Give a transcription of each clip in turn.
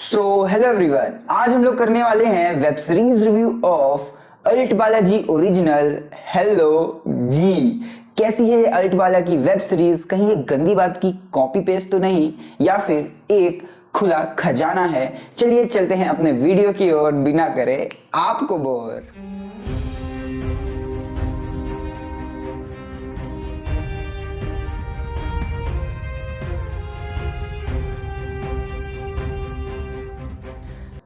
Hello everyone, आज हम लोग करने वाले हैं web series review of ALT Balaji original hello जी। कैसी है अल्ट बाला की वेब सीरीज? कहीं ये गंदी बात की कॉपी पेस्ट तो नहीं, या फिर एक खुला खजाना है? चलिए चलते हैं अपने वीडियो की ओर बिना करे आपको बोर।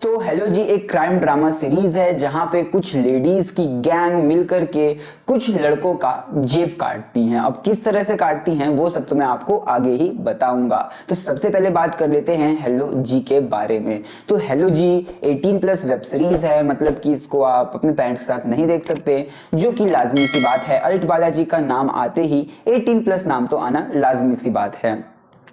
तो हेलो जी एक क्राइम ड्रामा सीरीज है जहां पे कुछ लेडीज की गैंग मिलकर के कुछ लड़कों का जेब काटती हैं। अब किस तरह से काटती हैं वो सब तो मैं आपको आगे ही बताऊंगा। तो सबसे पहले बात कर लेते हैं हेलो जी के बारे में। तो हेलो जी 18+ वेब सीरीज है, मतलब कि इसको आप अपने पेरेंट्स के साथ नहीं देख सकते, जो कि लाजमी सी बात है। अल्ट बालाजी का नाम आते ही 18+ नाम तो आना लाजमी सी बात है।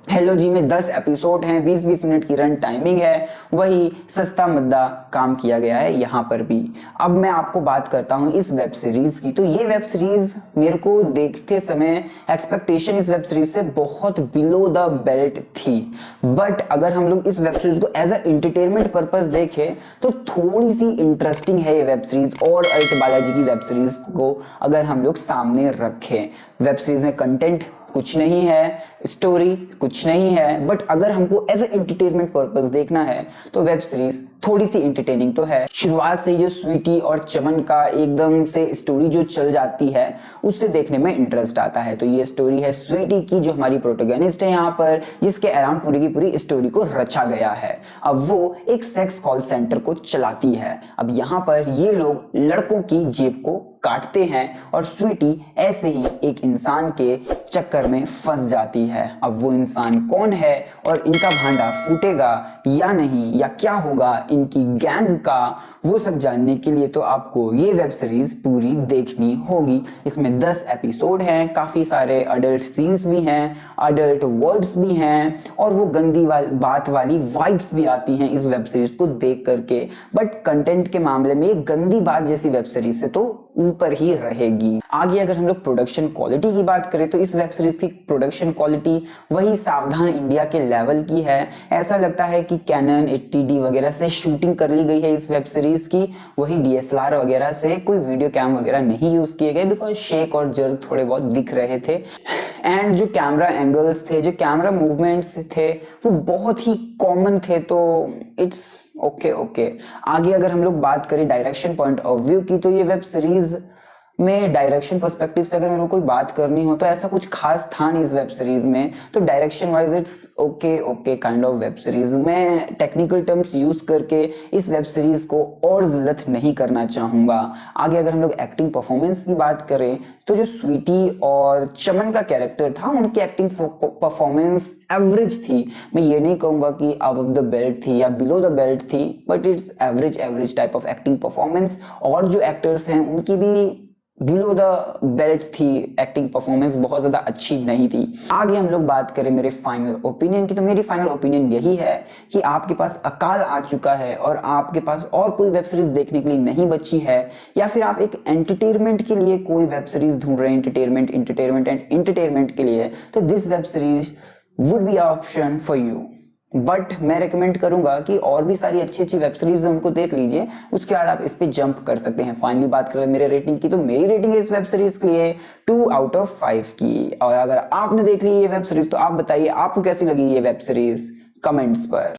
हेलो जी में 10 एपिसोड हैं, 20-20 मिनट की रन टाइमिंग है। वही सस्ता मुद्दा काम किया गया है यहाँ पर भी। अब मैं आपको बात करता हूँ इस वेब सीरीज की। तो ये वेब सीरीज मेरे को देखते समय एक्सपेक्टेशन इस वेब सीरीज से बहुत बिलो द बेल्ट थी, बट अगर हम लोग इस वेब सीरीज को एज अ एंटरटेनमेंट पर्पस देखें तो थोड़ी सी इंटरेस्टिंग है ये वेब सीरीज। और अल्ट बालाजी की वेब सीरीज को अगर हम लोग सामने रखें, वेब सीरीज में कंटेंट कुछ नहीं है, स्टोरी कुछ नहीं है, बट अगर हमको एज ए एंटरटेनमेंट पर्पस देखना है तो वेब सीरीज थोड़ी सी एंटरटेनिंग तो है। शुरुआत से जो स्वीटी और चमन का एकदम से स्टोरी जो चल जाती है उससे देखने में इंटरेस्ट आता है। तो ये स्टोरी है स्वीटी की, जो हमारी प्रोटोगनिस्ट है यहाँ पर, जिसके अराउंड पूरी की पूरी स्टोरी को रचा गया है। अब वो एक सेक्स कॉल सेंटर को चलाती है। अब यहाँ पर ये लोग लड़कों की जेब को काटते हैं और स्वीटी ऐसे ही एक इंसान के चक्कर में फंस जाती है। अब वो इंसान कौन है और इनका भांडा फूटेगा या नहीं, या क्या होगा इनकी गैंग का, वो सब जानने के लिए तो आपको ये वेब सीरीज पूरी देखनी होगी। इसमें 10 एपिसोड हैं, काफी सारे अडल्ट सीन्स भी हैं, अडल्ट वर्ड्स भी हैं, और वो गंदी बात वाली वाइब्स भी आती हैं इस वेब सीरीज को देख करके। बट कंटेंट के मामले में ये गंदी बात जैसी वेब सीरीज से तो ऊपर ही रहेगी। आगे अगर हम लोग प्रोडक्शन क्वालिटी की बात करें तो इस वेब सीरीज की प्रोडक्शन क्वालिटी वही सावधान इंडिया के लेवल की है। ऐसा लगता है कि कैनन 80D वगैरह से शूटिंग कर ली गई है इस वेब सीरीज की। वही DSLR वगैरह से कोई वीडियो कैम वगैरह नहीं यूज किए गए, बिकॉज शेक और जर्क थोड़े बहुत दिख रहे थे। एंड जो कैमरा एंगल्स थे, जो कैमरा मूवमेंट्स थे, वो बहुत ही कॉमन थे। तो इट्स ओके। आगे अगर हम लोग बात करें डायरेक्शन पॉइंट ऑफ व्यू की, तो ये वेब सीरीज में डायरेक्शन पर्सपेक्टिव से अगर मेरे को कोई बात करनी हो तो ऐसा कुछ खास था नहीं इस वेब सीरीज में। तो direction wise it's okay kind of web series. मैं टेक्निकल टर्म्स यूज करके इस वेब सीरीज को और जिल्लत नहीं करना चाहूंगा। आगे अगर हम लोग एक्टिंग परफॉर्मेंस की बात करें तो जो स्वीटी और चमन का कैरेक्टर था, उनकी एक्टिंग परफॉर्मेंस एवरेज थी। मैं ये नहीं कहूंगा कि अबव द बेल्ट थी या बिलो द बेल्ट थी, but it's average type of acting performance. और जो एक्टर्स हैं उनकी भी बिलो द बेल्ट थी एक्टिंग परफॉर्मेंस, बहुत ज्यादा अच्छी नहीं थी। आगे हम लोग बात करें मेरे फाइनल ओपिनियन की, तो मेरी फाइनल ओपिनियन यही है कि आपके पास अकाल आ चुका है और आपके पास और कोई वेब सीरीज देखने के लिए नहीं बची है, या फिर आप एक एंटरटेनमेंट के लिए कोई वेब सीरीज ढूंढ रहे हैं, एंटरटेनमेंट के लिए, तो this web series would be option for you. But मैं रिकमेंड करूंगा कि और भी सारी अच्छी अच्छी वेब सीरीज उनको देख लीजिए, उसके बाद आप इस पे जंप कर सकते हैं। फाइनली बात करें मेरे रेटिंग की, तो मेरी रेटिंग है इस वेब सीरीज के लिए 2/5 की। और अगर आपने देख ली ये वेब सीरीज तो आप बताइए आपको कैसी लगी ये वेब सीरीज कमेंट्स पर।